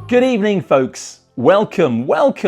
Good evening, folks. Welcome back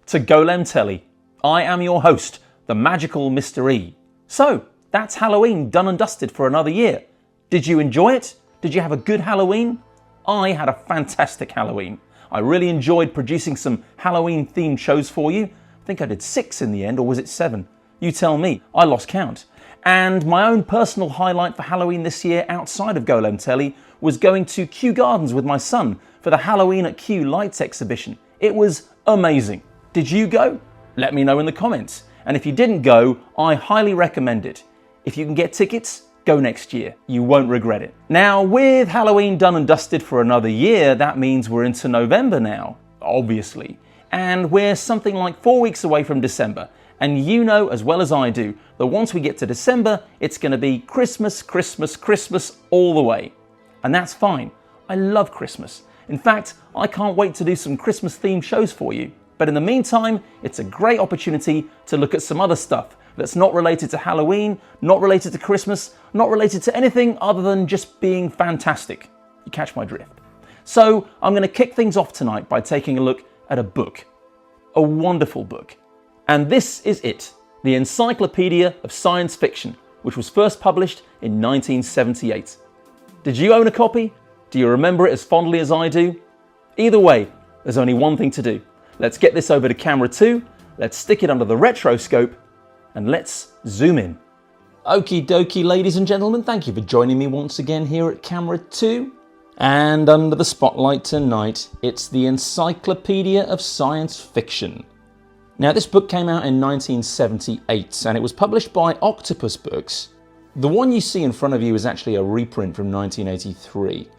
to Golem Telly. I am your host, the magical Mr. E. So, that's Halloween done and dusted for another year. Did you enjoy it? Did you have a good Halloween? I had a fantastic Halloween. I really enjoyed producing some Halloween-themed shows for you. I think I did 6 in the end, or was it 7? You tell me. I lost count. And my own personal highlight for Halloween this year outside of Golem Telly was going to Kew Gardens with my son for the Halloween at Kew Lights exhibition. It was amazing. Did you go? Let me know in the comments. And if you didn't go, I highly recommend it. If you can get tickets, go next year. You won't regret it. Now, with Halloween done and dusted for another year, that means we're into November now, obviously. And we're something like 4 weeks away from December. And you know as well as I do that once we get to December, it's going to be Christmas, Christmas, Christmas all the way. And that's fine. I love Christmas. In fact, I can't wait to do some Christmas-themed shows for you. But in the meantime, it's a great opportunity to look at some other stuff that's not related to Halloween, not related to Christmas, not related to anything other than just being fantastic. You catch my drift. So I'm going to kick things off tonight by taking a look at a book. A wonderful book. And this is it, the Encyclopedia of Science Fiction, which was first published in 1978. Did you own a copy? Do you remember it as fondly as I do? Either way, there's only one thing to do. Let's get this over to camera 2, let's stick it under the retroscope, and let's zoom in. Okie dokie, ladies and gentlemen, thank you for joining me once again here at camera 2. And under the spotlight tonight, it's the Encyclopedia of Science Fiction. Now, this book came out in 1978 and it was published by Octopus Books. The one you see in front of you is actually a reprint from 1983.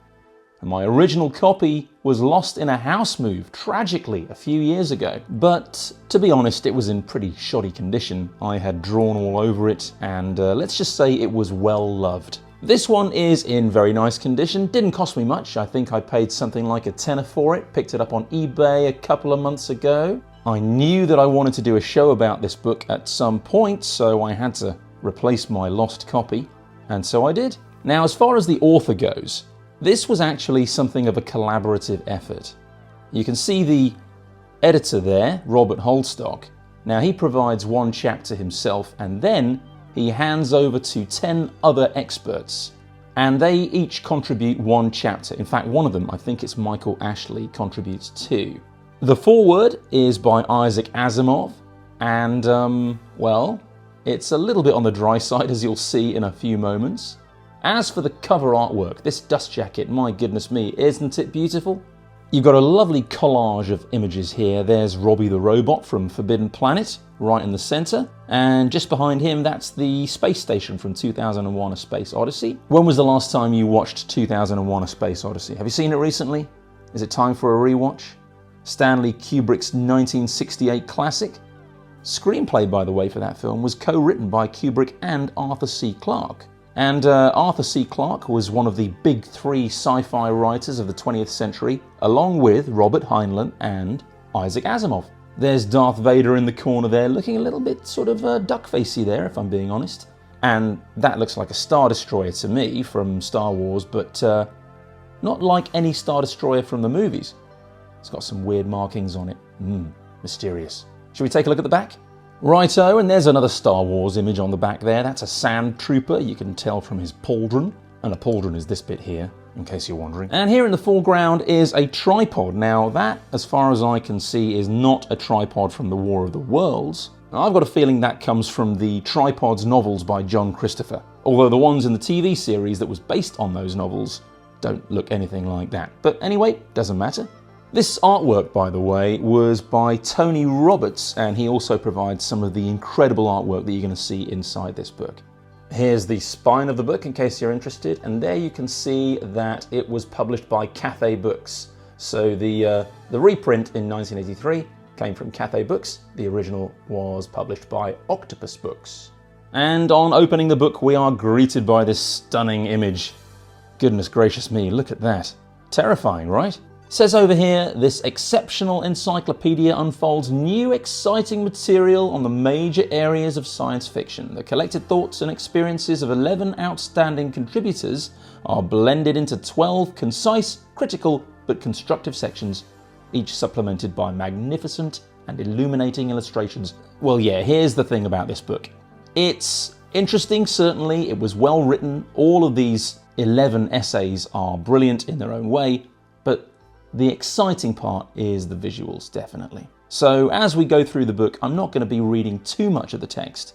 And my original copy was lost in a house move, tragically, a few years ago. But to be honest, it was in pretty shoddy condition. I had drawn all over it and let's just say it was well loved. This one is in very nice condition, didn't cost me much. I think I paid something like a tenner for it, picked it up on eBay a couple of months ago. I knew that I wanted to do a show about this book at some point, so I had to replace my lost copy, and so I did. Now, as far as the author goes, this was actually something of a collaborative effort. You can see the editor there, Robert Holdstock. Now, he provides one chapter himself, and then he hands over to 10 other experts, and they each contribute one chapter. In fact, one of them, I think it's Michael Ashley, contributes 2. The foreword is by Isaac Asimov, and, well, it's a little bit on the dry side, as you'll see in a few moments. As for the cover artwork, this dust jacket, my goodness me, isn't it beautiful? You've got a lovely collage of images here. There's Robbie the Robot from Forbidden Planet, right in the center. And just behind him, that's the space station from 2001: A Space Odyssey. When was the last time you watched 2001: A Space Odyssey? Have you seen it recently? Is it time for a rewatch? Stanley Kubrick's 1968 classic. Screenplay, by the way, for that film was co-written by Kubrick and Arthur C. Clarke. And Arthur C. Clarke was one of the big 3 sci-fi writers of the 20th century, along with Robert Heinlein and Isaac Asimov. There's Darth Vader in the corner there, looking a little bit sort of duck-facey there, if I'm being honest. And that looks like a Star Destroyer to me from Star Wars, but not like any Star Destroyer from the movies. It's got some weird markings on it. Mysterious. Should we take a look at the back? Righto, and there's another Star Wars image on the back there. That's a sand trooper, you can tell from his pauldron. And a pauldron is this bit here, in case you're wondering. And here in the foreground is a tripod. Now that, as far as I can see, is not a tripod from the War of the Worlds. Now, I've got a feeling that comes from the Tripods novels by John Christopher. Although the ones in the TV series that was based on those novels don't look anything like that. But anyway, doesn't matter. This artwork, by the way, was by Tony Roberts, and he also provides some of the incredible artwork that you're going to see inside this book. Here's the spine of the book in case you're interested, and there you can see that it was published by Cathay Books. So the reprint in 1983 came from Cathay Books. The original was published by Octopus Books. And on opening the book, we are greeted by this stunning image. Goodness gracious me, look at that. Terrifying, right? Says over here, this exceptional encyclopedia unfolds new exciting material on the major areas of science fiction. The collected thoughts and experiences of 11 outstanding contributors are blended into 12 concise, critical, but constructive sections, each supplemented by magnificent and illuminating illustrations. Well, yeah, here's the thing about this book. It's interesting, certainly. It was well written. All of these 11 essays are brilliant in their own way, but the exciting part is the visuals, definitely. So as we go through the book, I'm not going to be reading too much of the text.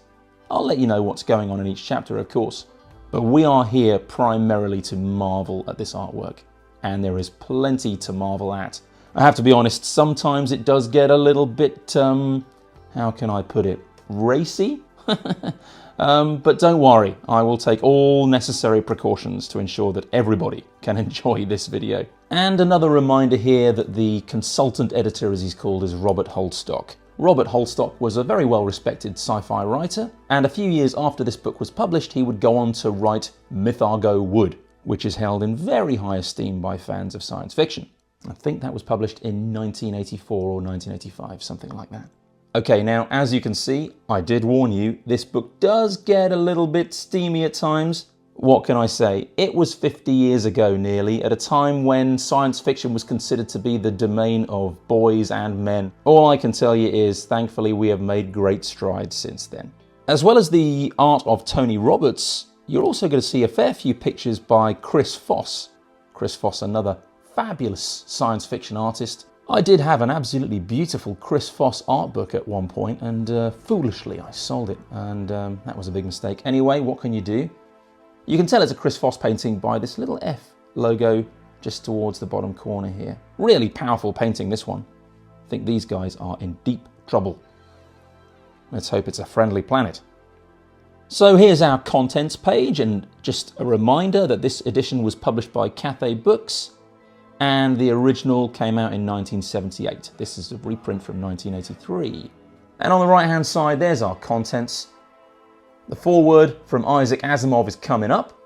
I'll let you know what's going on in each chapter, of course. But we are here primarily to marvel at this artwork. And there is plenty to marvel at. I have to be honest, sometimes it does get a little bit, how can I put it, racy? But don't worry, I will take all necessary precautions to ensure that everybody can enjoy this video. And another reminder here that the consultant editor, as he's called, is Robert Holdstock. Robert Holdstock was a very well-respected sci-fi writer, and a few years after this book was published, he would go on to write Mythargo Wood, which is held in very high esteem by fans of science fiction. I think that was published in 1984 or 1985, something like that. Okay, now, as you can see, I did warn you, this book does get a little bit steamy at times. What can I say? It was 50 years ago nearly, at a time when science fiction was considered to be the domain of boys and men. All I can tell you is, thankfully, we have made great strides since then. As well as the art of Tony Roberts, you're also going to see a fair few pictures by Chris Foss. Chris Foss, another fabulous science fiction artist. I did have an absolutely beautiful Chris Foss art book at one point, and foolishly I sold it, and that was a big mistake. Anyway, what can you do? You can tell it's a Chris Foss painting by this little F logo just towards the bottom corner here. Really powerful painting, this one. I think these guys are in deep trouble. Let's hope it's a friendly planet. So here's our contents page, and just a reminder that this edition was published by Cathay Books, and the original came out in 1978. This is a reprint from 1983. And on the right hand side, there's our contents. The foreword from Isaac Asimov is coming up.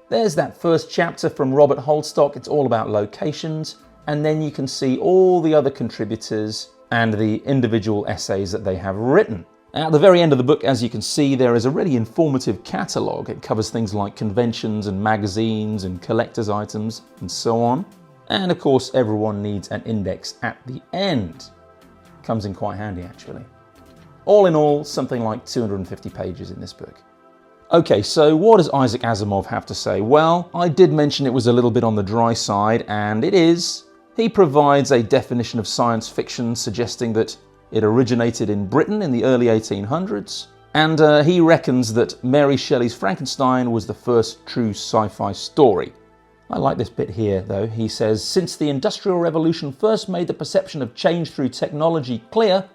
There's that first chapter from Robert Holdstock. It's all about locations. And then you can see all the other contributors and the individual essays that they have written. At the very end of the book, as you can see, there is a really informative catalogue. It covers things like conventions and magazines and collector's items and so on. And of course, everyone needs an index at the end. Comes in quite handy, actually. All in all, something like 250 pages in this book. Okay, so what does Isaac Asimov have to say? Well, I did mention it was a little bit on the dry side, and it is. He provides a definition of science fiction suggesting that it originated in Britain in the early 1800s, and he reckons that Mary Shelley's Frankenstein was the first true sci-fi story. I like this bit here, though. He says, since the Industrial Revolution first made the perception of change through technology clear,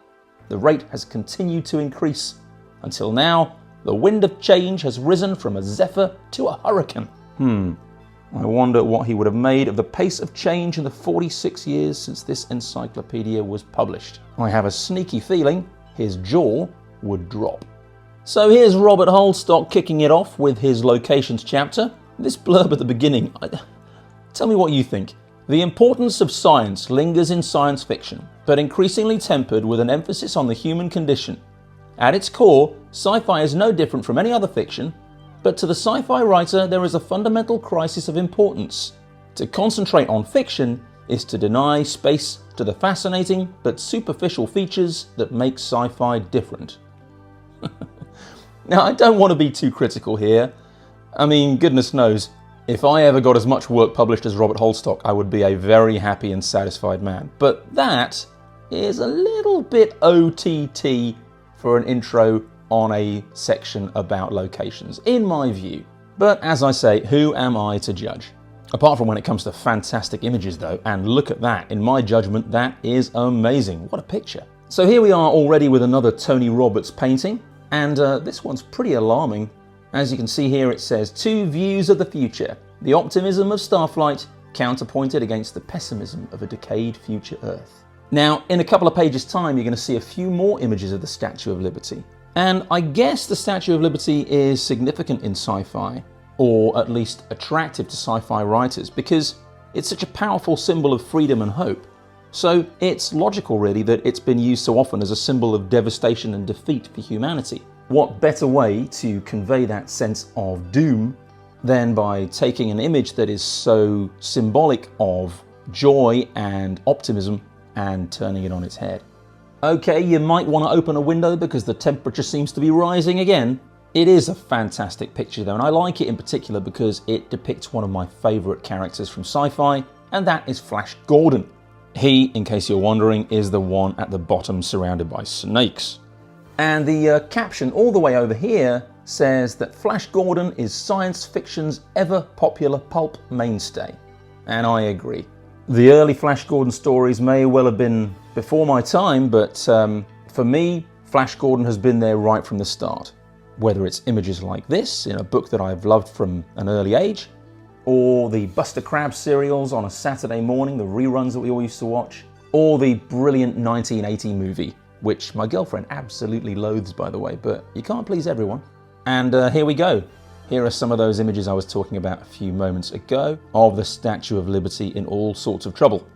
the rate has continued to increase. Until now, the wind of change has risen from a zephyr to a hurricane. I wonder what he would have made of the pace of change in the 46 years since this encyclopedia was published. I have a sneaky feeling his jaw would drop. So here's Robert Holdstock kicking it off with his locations chapter. This blurb at the beginning, tell me what you think. The importance of science lingers in science fiction, but increasingly tempered with an emphasis on the human condition. At its core, sci-fi is no different from any other fiction, but to the sci-fi writer there is a fundamental crisis of importance. To concentrate on fiction is to deny space to the fascinating but superficial features that make sci-fi different. Now, I don't want to be too critical here. I mean, goodness knows, if I ever got as much work published as Robert Holdstock, I would be a very happy and satisfied man. But that is a little bit OTT for an intro on a section about locations, in my view. But as I say, who am I to judge? Apart from when it comes to fantastic images though, and look at that, in my judgment, that is amazing. What a picture. So here we are already with another Tony Roberts painting, and this one's pretty alarming. As you can see here, it says, 2 views of the future. The optimism of Starflight counterpointed against the pessimism of a decayed future Earth. Now, in a couple of pages' time, you're going to see a few more images of the Statue of Liberty. And I guess the Statue of Liberty is significant in sci-fi, or at least attractive to sci-fi writers, because It's such a powerful symbol of freedom and hope. So it's logical really that it's been used so often as a symbol of devastation and defeat for humanity. What better way to convey that sense of doom than by taking an image that is so symbolic of joy and optimism and turning it on its head. Okay, you might want to open a window because the temperature seems to be rising again. It is a fantastic picture though, and I like it in particular because it depicts one of my favourite characters from sci-fi, and that is Flash Gordon. He, in case you're wondering, is the one at the bottom surrounded by snakes. And the caption all the way over here says that Flash Gordon is science fiction's ever popular pulp mainstay. And I agree. The early Flash Gordon stories may well have been before my time, but for me, Flash Gordon has been there right from the start. Whether it's images like this in a book that I've loved from an early age, or the Buster Crabbe serials on a Saturday morning, the reruns that we all used to watch, or the brilliant 1980 movie, which my girlfriend absolutely loathes, by the way, but you can't please everyone. And here we go. Here are some of those images I was talking about a few moments ago of the Statue of Liberty in all sorts of trouble.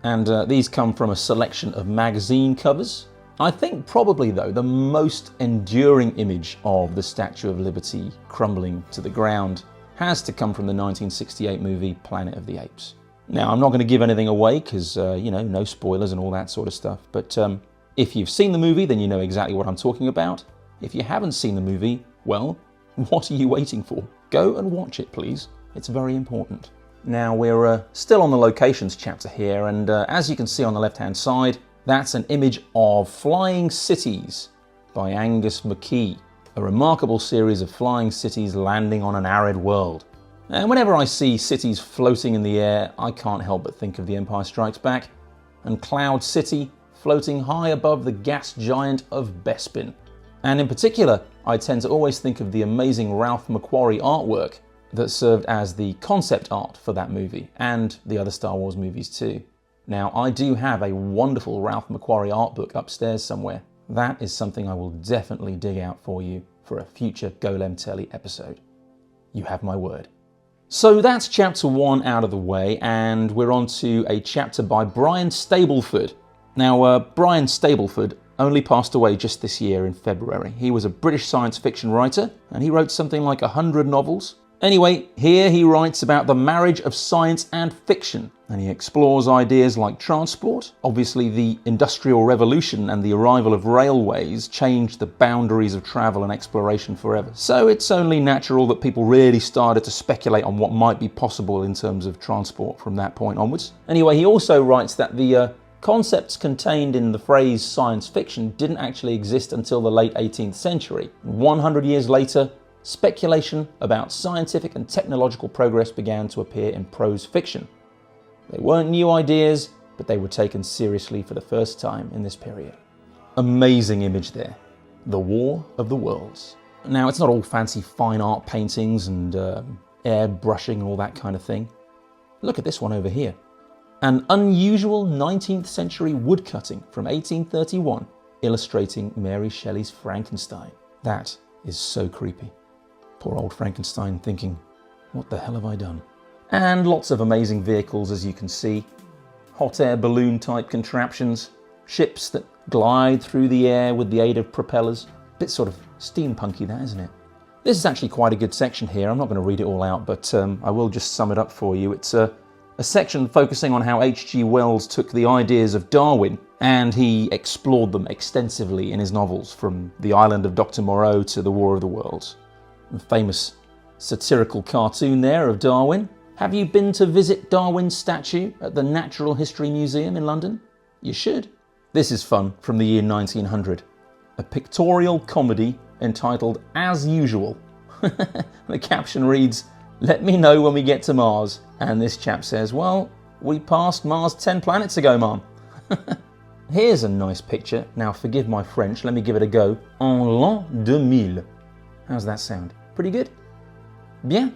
And these come from a selection of magazine covers. I think probably, though, the most enduring image of the Statue of Liberty crumbling to the ground has to come from the 1968 movie Planet of the Apes. Now, I'm not going to give anything away because, no spoilers and all that sort of stuff. But if you've seen the movie, then you know exactly what I'm talking about. If you haven't seen the movie, well, what are you waiting for? Go and watch it, please. It's very important. Now, we're still on the locations chapter here, and as you can see on the left-hand side, that's an image of Flying Cities by Angus McKee. A remarkable series of flying cities landing on an arid world. And whenever I see cities floating in the air, I can't help but think of The Empire Strikes Back and Cloud City floating high above the gas giant of Bespin. And in particular, I tend to always think of the amazing Ralph McQuarrie artwork that served as the concept art for that movie and the other Star Wars movies too. Now, I do have a wonderful Ralph McQuarrie art book upstairs somewhere. That is something I will definitely dig out for you for a future Golem Telly episode. You have my word. So that's chapter 1 out of the way, and we're on to a chapter by Brian Stableford. Now, Brian Stableford only passed away just this year in February. He was a British science fiction writer, and he wrote something like 100 novels. Anyway, here he writes about the marriage of science and fiction, and he explores ideas like transport. Obviously, the Industrial Revolution and the arrival of railways changed the boundaries of travel and exploration forever. So it's only natural that people really started to speculate on what might be possible in terms of transport from that point onwards. Anyway, he also writes that the concepts contained in the phrase science fiction didn't actually exist until the late 18th century. 100 years later, speculation about scientific and technological progress began to appear in prose fiction. They weren't new ideas, but they were taken seriously for the first time in this period. Amazing image there. The War of the Worlds. Now, it's not all fancy fine art paintings and airbrushing and all that kind of thing. Look at this one over here. An unusual 19th century woodcutting from 1831 illustrating Mary Shelley's Frankenstein. That is so creepy. Poor old Frankenstein thinking, what the hell have I done? And lots of amazing vehicles, as you can see. Hot air balloon type contraptions, ships that glide through the air with the aid of propellers. Bit sort of steampunky that, isn't it? This is actually quite a good section here. I'm not going to read it all out, but I will just sum it up for you. It's a section focusing on how H.G. Wells took the ideas of Darwin and he explored them extensively in his novels, from The Island of Dr. Moreau to The War of the Worlds. A famous satirical cartoon there of Darwin. Have you been to visit Darwin's statue at the Natural History Museum in London? You should. This is fun, from the year 1900. A pictorial comedy entitled As Usual. The caption reads, "Let me know when we get to Mars." And this chap says, well, we passed Mars 10 planets ago, Mom. Here's a nice picture. Now, forgive my French, let me give it a go. En l'an 2000. How's that sound? Pretty good? Bien.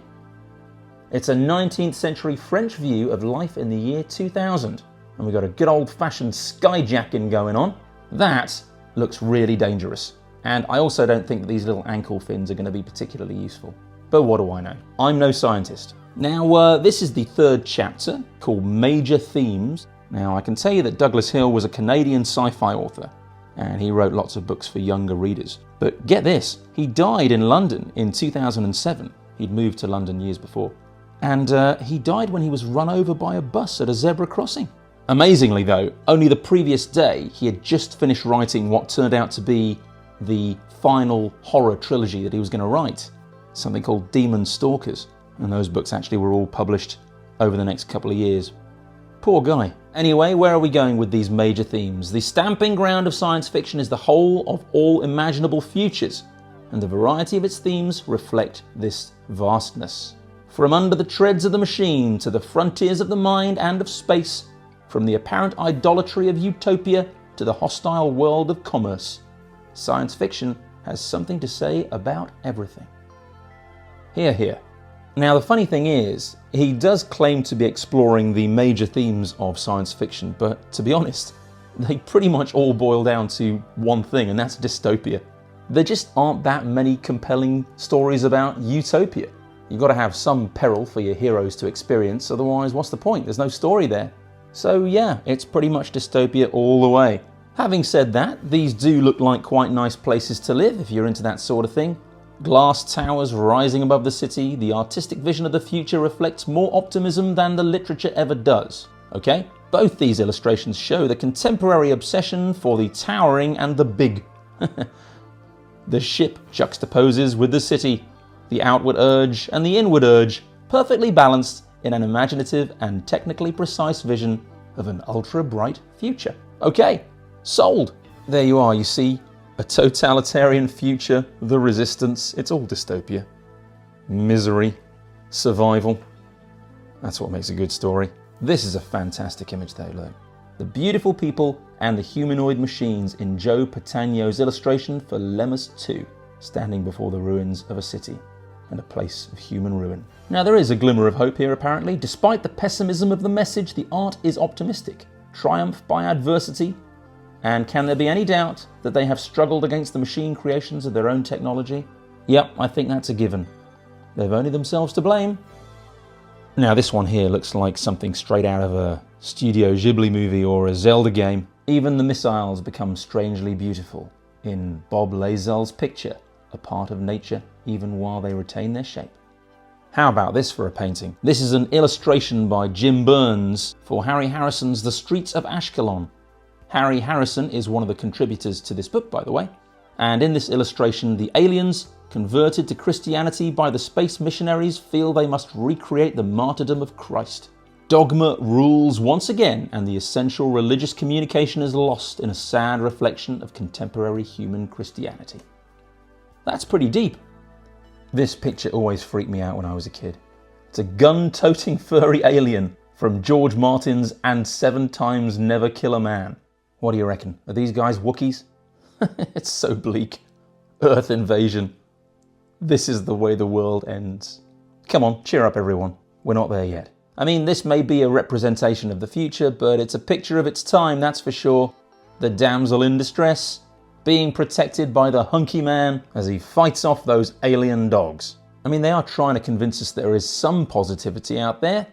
It's a 19th century French view of life in the year 2000. And we've got a good old-fashioned skyjacking going on. That looks really dangerous. And I also don't think that these little ankle fins are going to be particularly useful. but what do I know? I'm no scientist. Now, this is the third chapter, called Major Themes. Now, I can tell you that Douglas Hill was a Canadian sci-fi author, and he wrote lots of books for younger readers. But get this, he died in London in 2007. He'd moved to London years before. And he died when he was run over by a bus at a zebra crossing. Amazingly though, only the previous day he had just finished writing what turned out to be the final horror trilogy that he was going to write, something called Demon Stalkers. And those books actually were all published over the next couple of years. Poor guy. Anyway, where are we going with these major themes? The stamping ground of science fiction is the whole of all imaginable futures, and the variety of its themes reflect this vastness. From under the treads of the machine to the frontiers of the mind and of space, from the apparent idolatry of utopia to the hostile world of commerce, science fiction has something to say about everything. Hear, hear. Now, the funny thing is, he does claim to be exploring the major themes of science fiction, but to be honest, they pretty much all boil down to one thing, and that's dystopia. There just aren't that many compelling stories about utopia. You've got to have some peril for your heroes to experience, otherwise what's the point? There's no story there. So yeah, it's pretty much dystopia all the way. Having said that, these do look like quite nice places to live if you're into that sort of thing. Glass towers rising above the city, the artistic vision of the future reflects more optimism than the literature ever does. Okay? Both these illustrations show the contemporary obsession for the towering and the big. The ship juxtaposes with the city, the outward urge and the inward urge, perfectly balanced in an imaginative and technically precise vision of an ultra-bright future. Okay, sold. There you are, you see. A totalitarian future, the resistance, it's all dystopia. Misery, survival. That's what makes a good story. This is a fantastic image though, look. The beautiful people and the humanoid machines in Joe Patagno's illustration for Lemmus 2, standing before the ruins of a city and a place of human ruin. Now there is a glimmer of hope here apparently. Despite the pessimism of the message, the art is optimistic. Triumph by adversity. And can there be any doubt that they have struggled against the machine creations of their own technology? Yep, I think that's a given. They've only themselves to blame. Now this one here looks like something straight out of a Studio Ghibli movie or a Zelda game. Even the missiles become strangely beautiful in Bob Lazel's picture, a part of nature even while they retain their shape. How about this for a painting? This is an illustration by Jim Burns for Harry Harrison's The Streets of Ashkelon. Harry Harrison is one of the contributors to this book, by the way. And in this illustration, the aliens, converted to Christianity by the space missionaries, feel they must recreate the martyrdom of Christ. Dogma rules once again, and the essential religious communication is lost in a sad reflection of contemporary human Christianity. That's pretty deep. This picture always freaked me out when I was a kid. It's a gun-toting furry alien from George Martin's And 7 Times Never Kill a Man. What do you reckon? Are these guys Wookiees? It's so bleak. Earth invasion. This is the way the world ends. Come on, cheer up everyone. We're not there yet. I mean, this may be a representation of the future, but it's a picture of its time, that's for sure. The damsel in distress, being protected by the hunky man as he fights off those alien dogs. I mean, they are trying to convince us there is some positivity out there.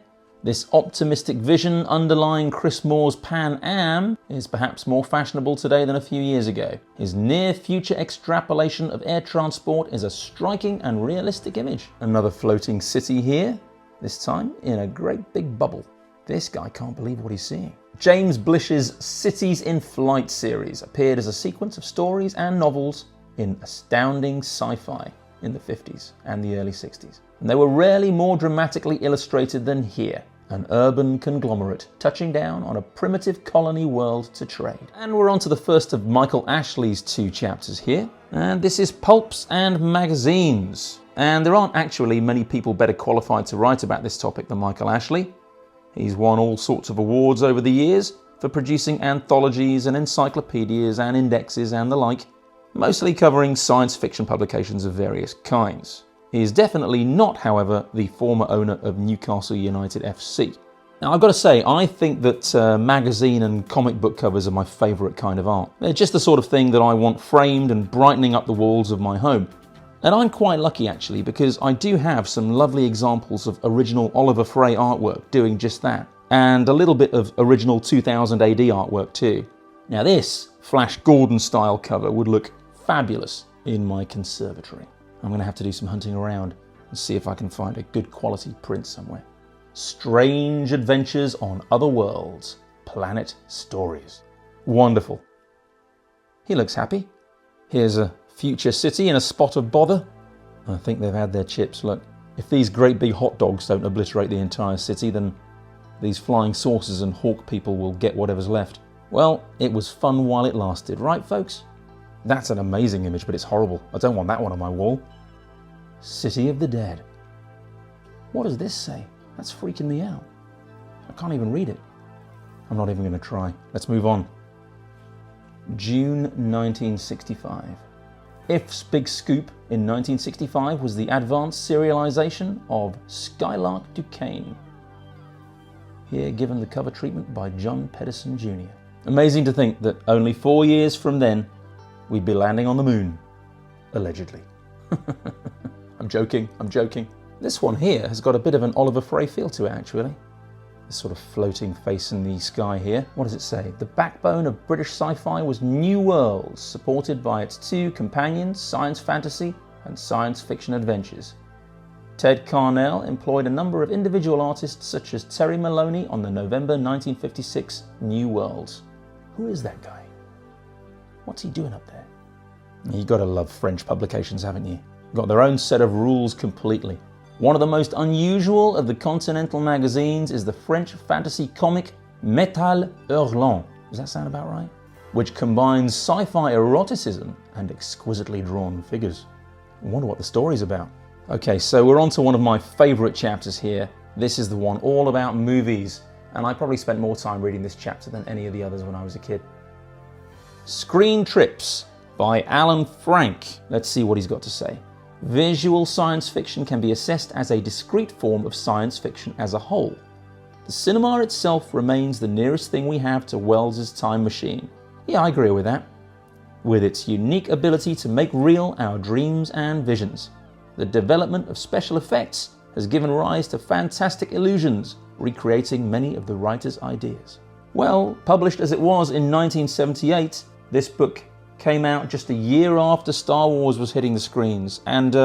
This optimistic vision underlying Chris Moore's Pan Am is perhaps more fashionable today than a few years ago. His near-future extrapolation of air transport is a striking and realistic image. Another floating city here, this time in a great big bubble. This guy can't believe what he's seeing. James Blish's Cities in Flight series appeared as a sequence of stories and novels in astounding sci-fi in the 50s and the early 60s. And they were rarely more dramatically illustrated than here. An urban conglomerate touching down on a primitive colony world to trade. And we're on to the first of Michael Ashley's 2 chapters here. And this is Pulps and Magazines. And there aren't actually many people better qualified to write about this topic than Michael Ashley. He's won all sorts of awards over the years for producing anthologies and encyclopedias and indexes and the like, mostly covering science fiction publications of various kinds. He is definitely not, however, the former owner of Newcastle United FC. Now, I've got to say, I think that magazine and comic book covers are my favourite kind of art. They're just the sort of thing that I want framed and brightening up the walls of my home. And I'm quite lucky actually, because I do have some lovely examples of original Oliver Frey artwork doing just that, and a little bit of original 2000 AD artwork too. Now this Flash Gordon style cover would look fabulous in my conservatory. I'm going to have to do some hunting around and see if I can find a good quality print somewhere. Strange Adventures on Other Worlds, Planet Stories. Wonderful. He looks happy. Here's a future city in a spot of bother. I think they've had their chips. Look, if these great big hot dogs don't obliterate the entire city, then these flying saucers and hawk people will get whatever's left. Well, it was fun while it lasted, right folks? That's an amazing image, but it's horrible. I don't want that one on my wall. City of the Dead. What does this say? That's freaking me out. I can't even read it. I'm not even going to try. Let's move on. June 1965. If's big scoop in 1965 was the advanced serialization of Skylark Duquesne. Here given the cover treatment by John Pedersen Jr. Amazing to think that only 4 years from then, we'd be landing on the moon. Allegedly. I'm joking. This one here has got a bit of an Oliver Frey feel to it actually. This sort of floating face in the sky here. What does it say? The backbone of British sci-fi was New Worlds, supported by its two companions, science fantasy and science fiction adventures. Ted Carnell employed a number of individual artists such as Terry Maloney on the November 1956 New Worlds. Who is that guy? What's he doing up there? You've got to love French publications, haven't you? Got their own set of rules completely. One of the most unusual of the continental magazines is the French fantasy comic Métal Hurlant. Does that sound about right? Which combines sci-fi eroticism and exquisitely drawn figures. I wonder what the story's about. Okay, so we're on to one of my favourite chapters here. This is the one all about movies, and I probably spent more time reading this chapter than any of the others when I was a kid. Screen Trips by Alan Frank. Let's see what he's got to say. Visual science fiction can be assessed as a discrete form of science fiction as a whole. The cinema itself remains the nearest thing we have to Wells's time machine. Yeah, I agree with that. With its unique ability to make real our dreams and visions. The development of special effects has given rise to fantastic illusions, recreating many of the writer's ideas. Well, published as it was in 1978, this book came out just a year after Star Wars was hitting the screens, and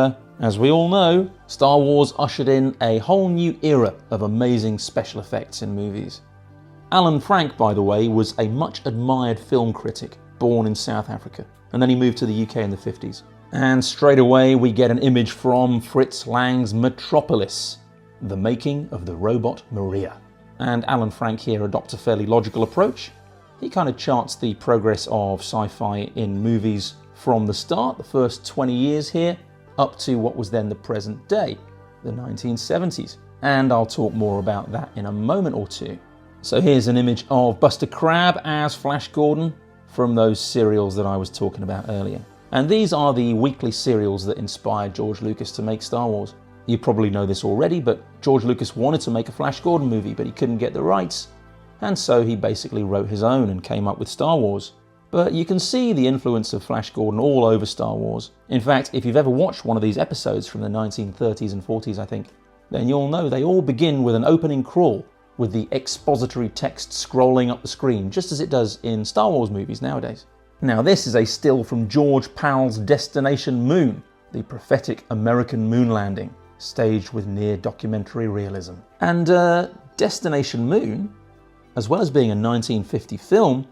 as we all know, Star Wars ushered in a whole new era of amazing special effects in movies. Alan Frank, by the way, was a much admired film critic, born in South Africa, and then he moved to the UK in the 50s. And straight away we get an image from Fritz Lang's Metropolis, the making of the robot Maria. And Alan Frank here adopts a fairly logical approach. He kind of charts the progress of sci-fi in movies from the start, the first 20 years here, up to what was then the present day, the 1970s. And I'll talk more about that in a moment or two. So here's an image of Buster Crabbe as Flash Gordon from those serials that I was talking about earlier. And these are the weekly serials that inspired George Lucas to make Star Wars. You probably know this already, but George Lucas wanted to make a Flash Gordon movie, but he couldn't get the rights. And so he basically wrote his own and came up with Star Wars. But you can see the influence of Flash Gordon all over Star Wars. In fact, if you've ever watched one of these episodes from the 1930s and 40s, I think, then you'll know they all begin with an opening crawl, with the expository text scrolling up the screen, just as it does in Star Wars movies nowadays. Now this is a still from George Powell's Destination Moon, the prophetic American moon landing, staged with near documentary realism. And Destination Moon, as well as being a 1950 film,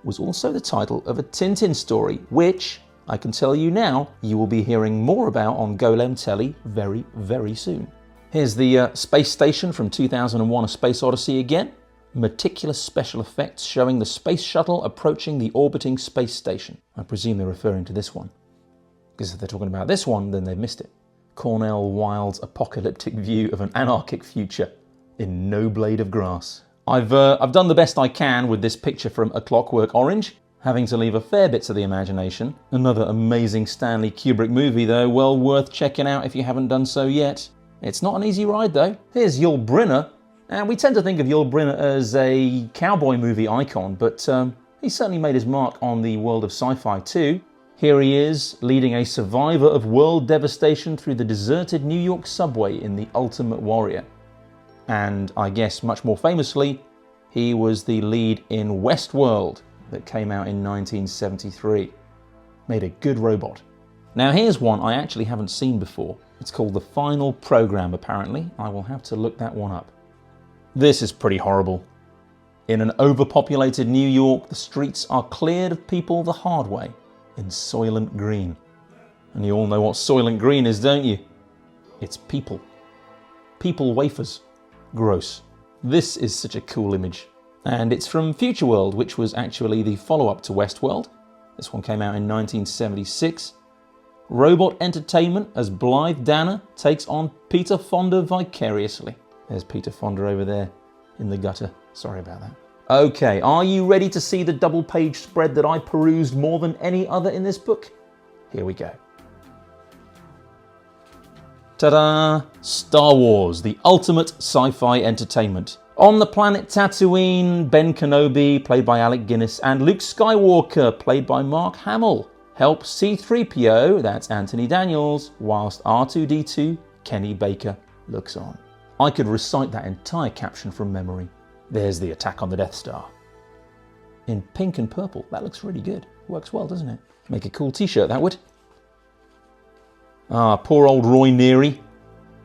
was also the title of a Tintin story, which, I can tell you now, you will be hearing more about on Golem Telly very, very soon. Here's the space station from 2001 A Space Odyssey again. Meticulous special effects showing the space shuttle approaching the orbiting space station. I presume they're referring to this one, because if they're talking about this one, then they've missed it. Cornell Wilde's apocalyptic view of an anarchic future in no blade of grass. I've done the best I can with this picture from A Clockwork Orange, having to leave a fair bit to the imagination. Another amazing Stanley Kubrick movie though, well worth checking out if you haven't done so yet. It's not an easy ride though. Here's Yul Brynner. And we tend to think of Yul Brynner as a cowboy movie icon, but he certainly made his mark on the world of sci-fi too. Here he is, leading a survivor of world devastation through the deserted New York subway in The Ultimate Warrior. And I guess much more famously, he was the lead in Westworld that came out in 1973. Made a good robot. Now here's one I actually haven't seen before. It's called The Final Program, apparently. I will have to look that one up. This is pretty horrible. In an overpopulated New York, the streets are cleared of people the hard way in Soylent Green. And you all know what Soylent Green is, don't you? It's people. People wafers. Gross. This is such a cool image. And it's from Future World, which was actually the follow-up to Westworld. This one came out in 1976. Robot entertainment as Blythe Danner takes on Peter Fonda vicariously. There's Peter Fonda over there in the gutter. Sorry about that. Okay, are you ready to see the double-page spread that I perused more than any other in this book? Here we go. Ta-da! Star Wars, the ultimate sci-fi entertainment. On the planet Tatooine, Ben Kenobi, played by Alec Guinness, and Luke Skywalker, played by Mark Hamill, help C-3PO, that's Anthony Daniels, whilst R2-D2, Kenny Baker, looks on. I could recite that entire caption from memory. There's the attack on the Death Star. In pink and purple, that looks really good. Works well, doesn't it? Make a cool t-shirt, that would. Ah, poor old Roy Neary.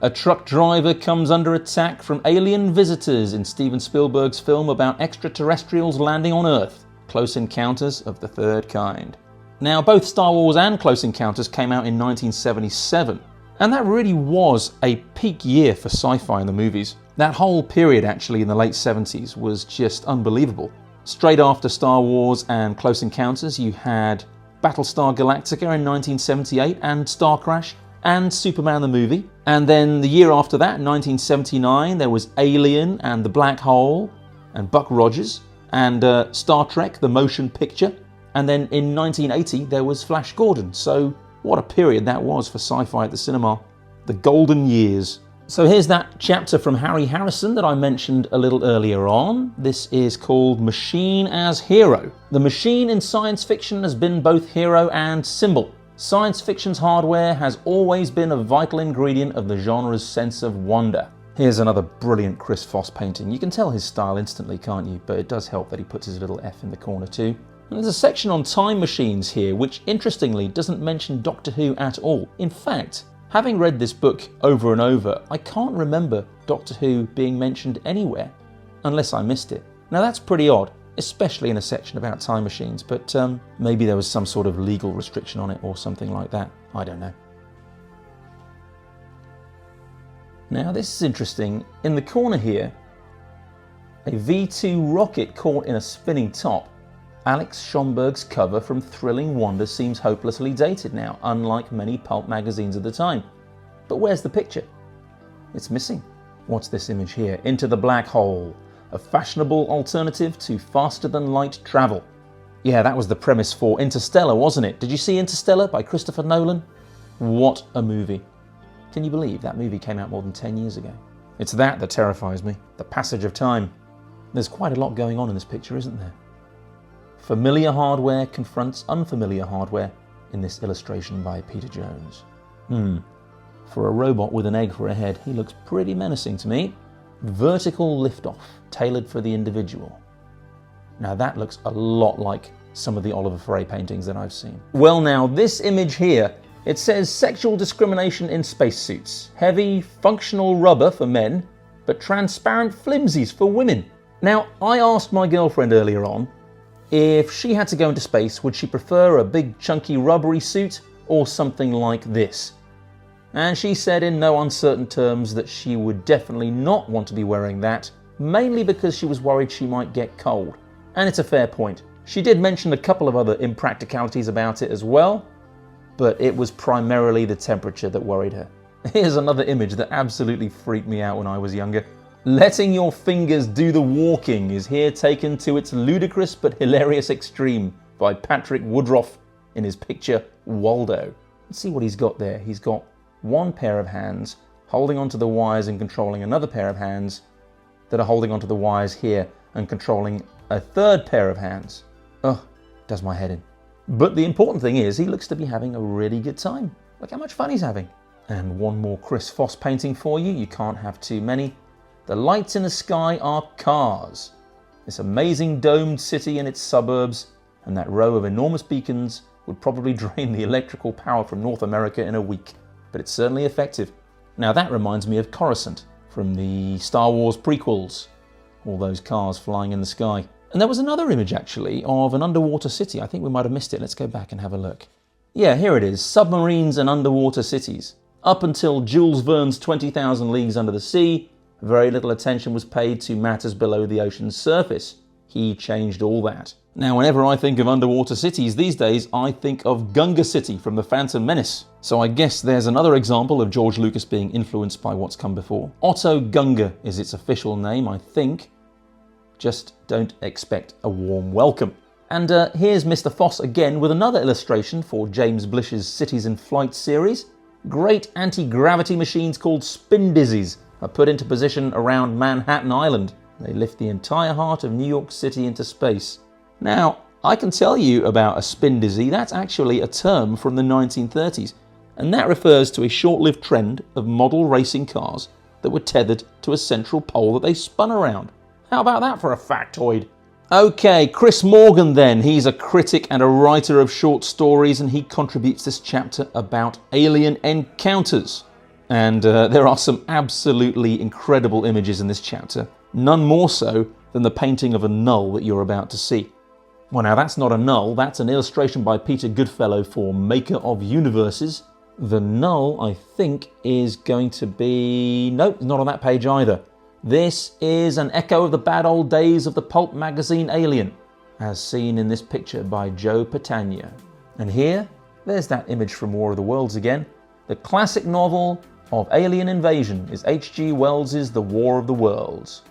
A truck driver comes under attack from alien visitors in Steven Spielberg's film about extraterrestrials landing on Earth, Close Encounters of the Third Kind. Now, both Star Wars and Close Encounters came out in 1977, and that really was a peak year for sci-fi in the movies. That whole period, actually, in the late 70s was just unbelievable. Straight after Star Wars and Close Encounters, you had Battlestar Galactica in 1978 and Star Crash and Superman the movie. And then the year after that, 1979, there was Alien and The Black Hole and Buck Rogers and Star Trek, the motion picture. And then in 1980, there was Flash Gordon. So what a period that was for sci-fi at the cinema. The golden years. So here's that chapter from Harry Harrison that I mentioned a little earlier on. This is called Machine as Hero. The machine in science fiction has been both hero and symbol. Science fiction's hardware has always been a vital ingredient of the genre's sense of wonder. Here's another brilliant Chris Foss painting. You can tell his style instantly, can't you? But it does help that he puts his little F in the corner too. And there's a section on time machines here, which interestingly doesn't mention Doctor Who at all. In fact, having read this book over and over, I can't remember Doctor Who being mentioned anywhere, unless I missed it. Now that's pretty odd, especially in a section about time machines, but maybe there was some sort of legal restriction on it or something like that. I don't know. Now this is interesting. In the corner here, a V2 rocket caught in a spinning top. Alex Schomburg's cover from Thrilling Wonder seems hopelessly dated now, unlike many pulp magazines of the time. But where's the picture? It's missing. What's this image here? Into the Black Hole, a fashionable alternative to faster-than-light travel. Yeah, that was the premise for Interstellar, wasn't it? Did you see Interstellar by Christopher Nolan? What a movie. Can you believe that movie came out more than 10 years ago? It's that terrifies me, the passage of time. There's quite a lot going on in this picture, isn't there? Familiar hardware confronts unfamiliar hardware in this illustration by Peter Jones. For a robot with an egg for a head, he looks pretty menacing to me. Vertical liftoff, tailored for the individual. Now that looks a lot like some of the Oliver Frey paintings that I've seen. Well now, this image here, it says sexual discrimination in spacesuits. Heavy, functional rubber for men, but transparent flimsies for women. Now, I asked my girlfriend earlier on, if she had to go into space, would she prefer a big chunky rubbery suit or something like this? And she said in no uncertain terms that she would definitely not want to be wearing that, mainly because she was worried she might get cold. And it's a fair point. She did mention a couple of other impracticalities about it as well, but it was primarily the temperature that worried her. Here's another image that absolutely freaked me out when I was younger. Letting your fingers do the walking is here taken to its ludicrous but hilarious extreme by Patrick Woodroffe in his picture Waldo. Let's see what he's got there. He's got one pair of hands holding onto the wires and controlling another pair of hands that are holding onto the wires here and controlling a third pair of hands. Oh, does my head in. But the important thing is he looks to be having a really good time. Look how much fun he's having. And one more Chris Foss painting for you. You can't have too many. The lights in the sky are cars. This amazing domed city and its suburbs, and that row of enormous beacons would probably drain the electrical power from North America in a week. But it's certainly effective. Now that reminds me of Coruscant from the Star Wars prequels. All those cars flying in the sky. And there was another image actually of an underwater city. I think we might have missed it. Let's go back and have a look. Yeah, here it is. Submarines and underwater cities. Up until Jules Verne's 20,000 Leagues Under the Sea, very little attention was paid to matters below the ocean's surface. He changed all that. Now, whenever I think of underwater cities these days, I think of Gunga City from The Phantom Menace. So I guess there's another example of George Lucas being influenced by what's come before. Otto Gunga is its official name, I think. Just don't expect a warm welcome. And here's Mr. Foss again with another illustration for James Blish's Cities in Flight series. Great anti-gravity machines called spin dizzies are put into position around Manhattan Island. They lift the entire heart of New York City into space. Now, I can tell you about a spin dizzy. That's actually a term from the 1930s, and that refers to a short-lived trend of model racing cars that were tethered to a central pole that they spun around. How about that for a factoid? Okay, Chris Morgan then. He's a critic and a writer of short stories, and he contributes this chapter about alien encounters. And there are some absolutely incredible images in this chapter, none more so than the painting of a null that you're about to see. Well, now that's not a null, that's an illustration by Peter Goodfellow for Maker of Universes. The null, I think, is going to be... Nope, not on that page either. This is an echo of the bad old days of the pulp magazine Alien, as seen in this picture by Joe Patania. And here, there's that image from War of the Worlds again. The classic novel of alien invasion is H.G. Wells's The War of the Worlds.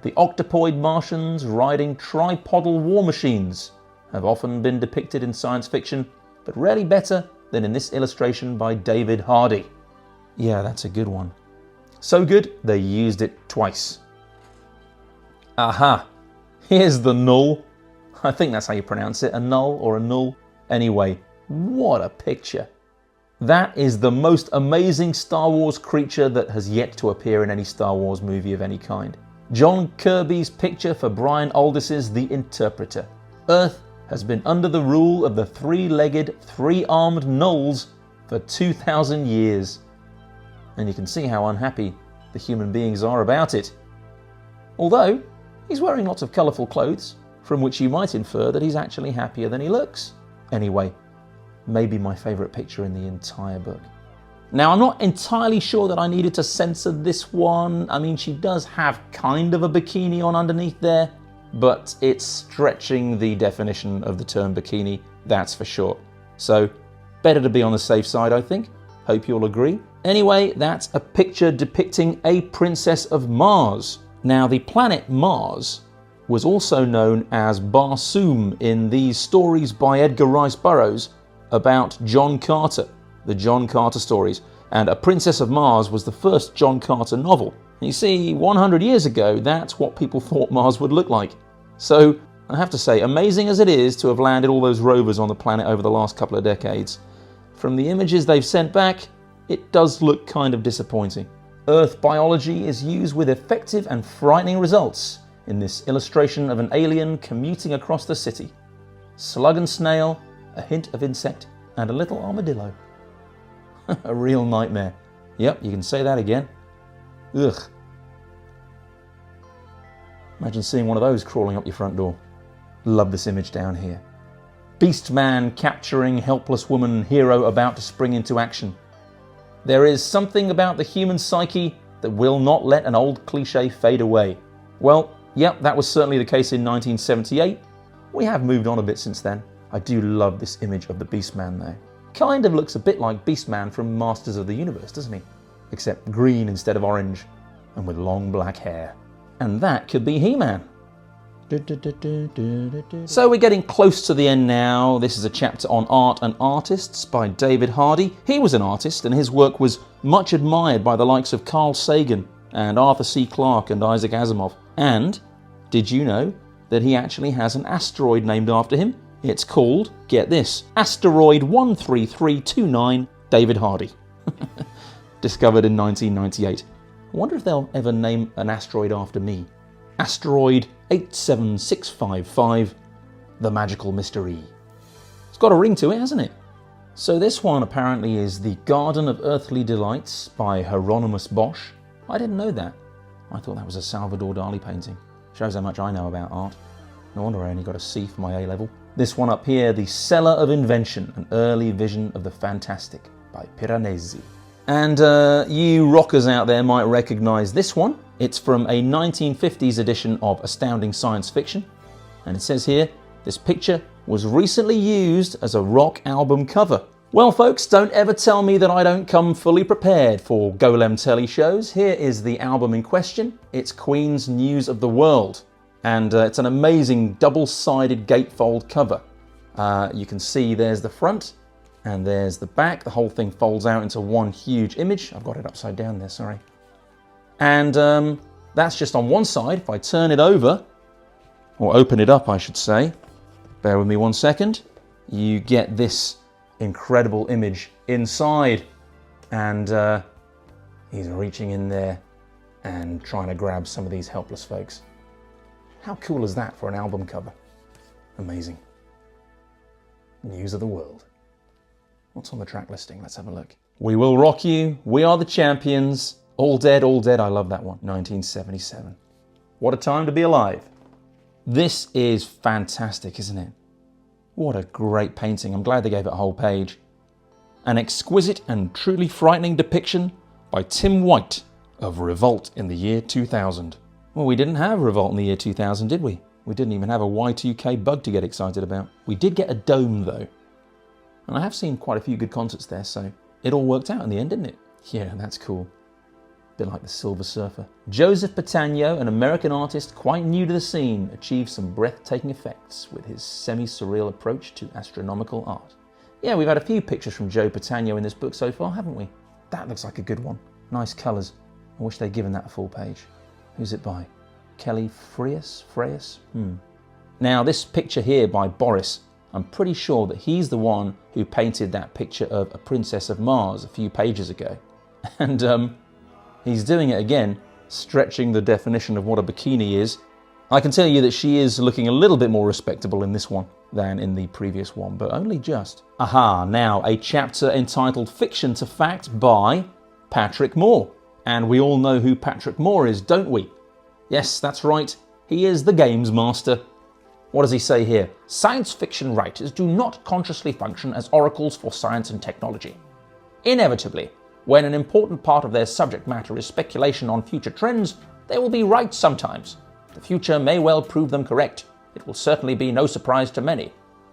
The octopoid Martians riding tripodal war machines have often been depicted in science fiction, but rarely better than in this illustration by David Hardy. Yeah, that's a good one. So good, they used it twice. Aha! Here's the null. I think that's how you pronounce it, a null or a null. Anyway, what a picture. That is the most amazing Star Wars creature that has yet to appear in any Star Wars movie of any kind. John Kirby's picture for Brian Aldiss's The Interpreter. Earth has been under the rule of the three-legged, three-armed nulls for 2,000 years. And you can see how unhappy the human beings are about it. Although, he's wearing lots of colourful clothes, from which you might infer that he's actually happier than he looks. Anyway, maybe my favourite picture in the entire book. Now, I'm not entirely sure that I needed to censor this one. I mean, she does have kind of a bikini on underneath there, but it's stretching the definition of the term bikini, that's for sure. So, better to be on the safe side, I think. Hope you'll agree. Anyway, that's a picture depicting a princess of Mars. Now, the planet Mars was also known as Barsoom in these stories by Edgar Rice Burroughs about John Carter, the John Carter stories. And A Princess of Mars was the first John Carter novel. You see, 100 years ago, that's what people thought Mars would look like. So, I have to say, amazing as it is to have landed all those rovers on the planet over the last couple of decades, from the images they've sent back, it does look kind of disappointing. Earth biology is used with effective and frightening results in this illustration of an alien commuting across the city. Slug and snail, a hint of insect, and a little armadillo. A real nightmare. Yep, you can say that again. Ugh. Imagine seeing one of those crawling up your front door. Love this image down here. Beast man capturing helpless woman, hero about to spring into action. There is something about the human psyche that will not let an old cliche fade away. Well, yep, that was certainly the case in 1978. We have moved on a bit since then. I do love this image of the Beastman though. Kind of looks a bit like Beastman from Masters of the Universe, doesn't he? Except green instead of orange, and with long black hair. And that could be He-Man. So we're getting close to the end now. This is a chapter on art and artists by David Hardy. He was an artist and his work was much admired by the likes of Carl Sagan and Arthur C. Clarke and Isaac Asimov. And did you know that he actually has an asteroid named after him? It's called, get this, Asteroid 13329 David Hardy. Discovered in 1998. I wonder if they'll ever name an asteroid after me. Asteroid 87655, the Magical Mr. E. It's got a ring to it, hasn't it? So this one apparently is The Garden of Earthly Delights by Hieronymus Bosch. I didn't know that. I thought that was a Salvador Dali painting. Shows how much I know about art. No wonder I only got a C for my A-level. This one up here, The Cellar of Invention, an early vision of the fantastic by Piranesi. And you rockers out there might recognise this one. It's from a 1950s edition of Astounding Science Fiction. And it says here, this picture was recently used as a rock album cover. Well folks, don't ever tell me that I don't come fully prepared for Golem Telly shows. Here is the album in question. It's Queen's News of the World. And it's an amazing double-sided gatefold cover. You can see there's the front and there's the back. The whole thing folds out into one huge image. I've got it upside down there, sorry. And that's just on one side. If I turn it over, or open it up I should say, bear with me 1 second, you get this incredible image inside. And he's reaching in there and trying to grab some of these helpless folks. How cool is that for an album cover? Amazing. News of the world. What's on the track listing? Let's have a look. We Will Rock You, We Are the Champions, All Dead, All Dead. I love that one. 1977. What a time to be alive. This is fantastic, isn't it? What a great painting. I'm glad they gave it a whole page. An exquisite and truly frightening depiction by Tim White of Revolt in the year 2000. Well, we didn't have Revolt in the year 2000, did we? We didn't even have a Y2K bug to get excited about. We did get a dome, though. And I have seen quite a few good concerts there, so it all worked out in the end, didn't it? Yeah, that's cool. Bit like the Silver Surfer. Joseph Patagno, an American artist quite new to the scene, achieved some breathtaking effects with his semi-surreal approach to astronomical art. Yeah, we've had a few pictures from Joe Patagno in this book so far, haven't we? That looks like a good one. Nice colours. I wish they'd given that a full page. Who's it by? Kelly Freas? Now, this picture here by Boris, I'm pretty sure that he's the one who painted that picture of a Princess of Mars a few pages ago. And he's doing it again, stretching the definition of what a bikini is. I can tell you that she is looking a little bit more respectable in this one than in the previous one, but only just. Aha, now a chapter entitled Fiction to Fact by Patrick Moore. And we all know who Patrick Moore is, don't we? Yes, that's right, he is the games master. What does he say here? Science fiction writers do not consciously function as oracles for science and technology. Inevitably, when an important part of their subject matter is speculation on future trends, they will be right sometimes. The future may well prove them correct. It will certainly be no surprise to many.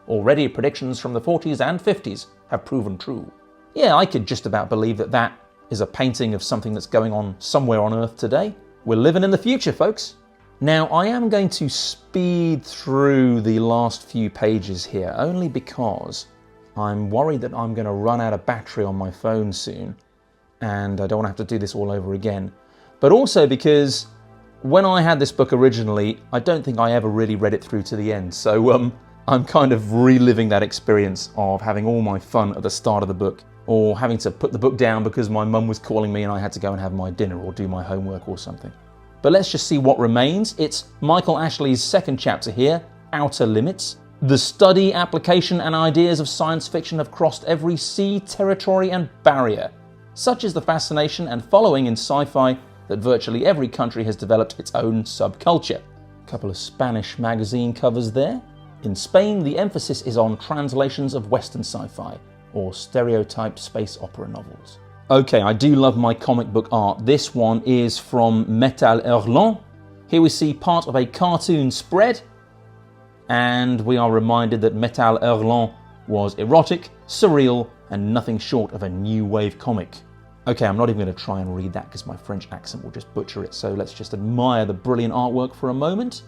Already predictions from the 40s and 50s have proven true. Yeah, I could just about believe that that is a painting of something that's going on somewhere on Earth today. We're living in the future, folks. Now, I am going to speed through the last few pages here, only because I'm worried that I'm going to run out of battery on my phone soon, and I don't want to have to do this all over again. But also because when I had this book originally, I don't think I ever really read it through to the end. So I'm kind of reliving that experience of having all my fun at the start of the book, or having to put the book down because my mum was calling me and I had to go and have my dinner or do my homework or something. But let's just see what remains. It's Michael Ashley's second chapter here, Outer Limits. The study, application and ideas of science fiction have crossed every sea, territory and barrier. Such is the fascination and following in sci-fi that virtually every country has developed its own subculture. A couple of Spanish magazine covers there. In Spain, the emphasis is on translations of Western sci-fi or stereotyped space opera novels. Okay, I do love my comic book art. This one is from Metal Hurlant. Here we see part of a cartoon spread, and we are reminded that Metal Hurlant was erotic, surreal, and nothing short of a new wave comic. Okay, I'm not even going to try and read that because my French accent will just butcher it, so let's just admire the brilliant artwork for a moment.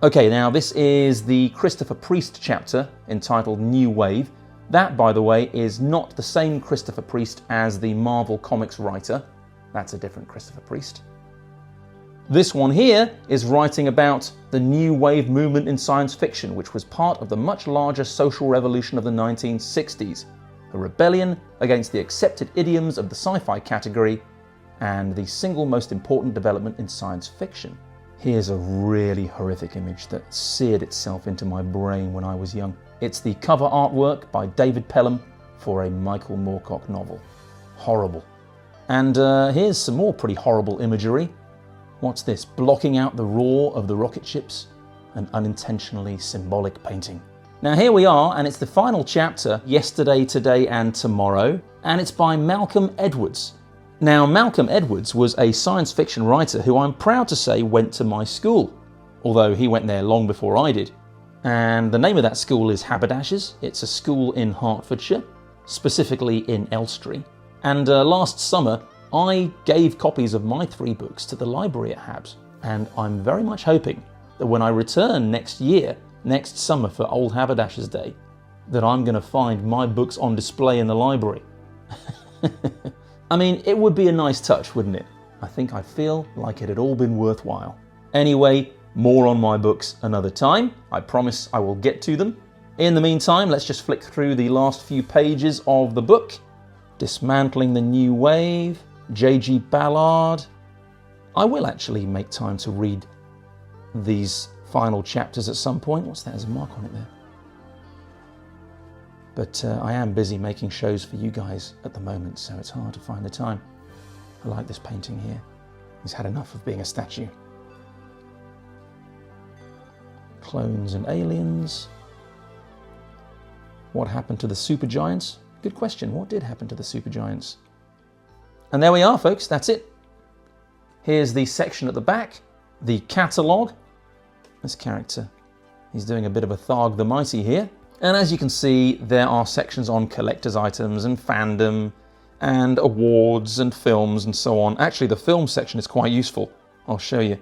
Okay, now this is the Christopher Priest chapter entitled New Wave. That, by the way, is not the same Christopher Priest as the Marvel Comics writer. That's a different Christopher Priest. This one here is writing about the new wave movement in science fiction, which was part of the much larger social revolution of the 1960s, a rebellion against the accepted idioms of the sci-fi category and the single most important development in science fiction. Here's a really horrific image that seared itself into my brain when I was young. It's the cover artwork by David Pelham for a Michael Moorcock novel. Horrible. And here's some more pretty horrible imagery. What's this? Blocking out the roar of the rocket ships? An unintentionally symbolic painting. Now here we are, and it's the final chapter, Yesterday, Today and Tomorrow, and it's by Malcolm Edwards. Now Malcolm Edwards was a science fiction writer who I'm proud to say went to my school, although he went there long before I did. And the name of that school is Haberdashers. It's a school in Hertfordshire, specifically in Elstree. And last summer, I gave copies of my 3 books to the library at Habs, and I'm very much hoping that when I return next year, next summer for Old Haberdashers Day, that I'm going to find my books on display in the library. I mean, it would be a nice touch, wouldn't it? I think I feel like it had all been worthwhile. Anyway, more on my books another time. I promise I will get to them. In the meantime, let's just flick through the last few pages of the book. Dismantling the New Wave, J.G. Ballard. I will actually make time to read these final chapters at some point. What's that? There's a mark on it there. But I am busy making shows for you guys at the moment, so it's hard to find the time. I like this painting here. He's had enough of being a statue. Clones and aliens. What happened to the supergiants? Good question. What did happen to the supergiants? And there we are, folks. That's it. Here's the section at the back, the catalogue. This character, he's doing a bit of a Tharg the Mighty here. And as you can see, there are sections on collector's items and fandom and awards and films and so on. Actually, the film section is quite useful. I'll show you.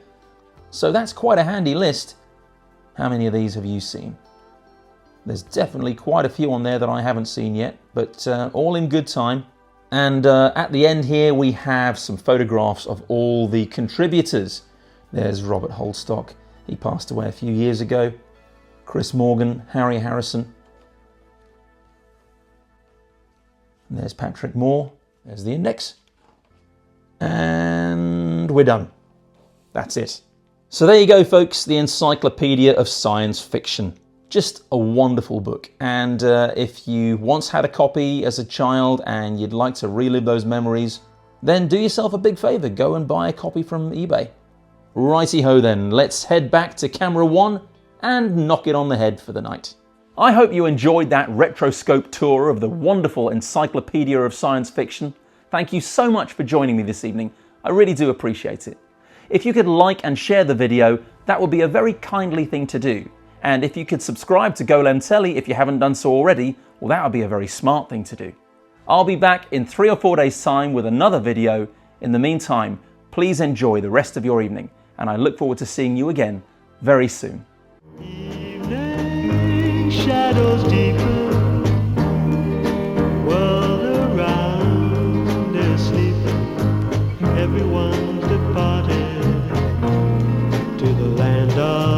So that's quite a handy list. How many of these have you seen? There's definitely quite a few on there that I haven't seen yet, but all in good time. And at the end here, we have some photographs of all the contributors. There's Robert Holdstock. He passed away a few years ago. Chris Morgan, Harry Harrison. And there's Patrick Moore. There's the index. And we're done. That's it. So there you go, folks, the Encyclopedia of Science Fiction. Just a wonderful book, and if you once had a copy as a child and you'd like to relive those memories, then do yourself a big favour, go and buy a copy from eBay. Righty-ho then, let's head back to camera 1 and knock it on the head for the night. I hope you enjoyed that retroscope tour of the wonderful Encyclopedia of Science Fiction. Thank you so much for joining me this evening. I really do appreciate it. If you could like and share the video, that would be a very kindly thing to do. And if you could subscribe to Golem Telly if you haven't done so already, well, that would be a very smart thing to do. I'll be back in 3 or 4 days' time with another video. In the meantime, please enjoy the rest of your evening, and I look forward to seeing you again very soon. Evening shadows deepen, world around is sleeping, everyone's departed to the land of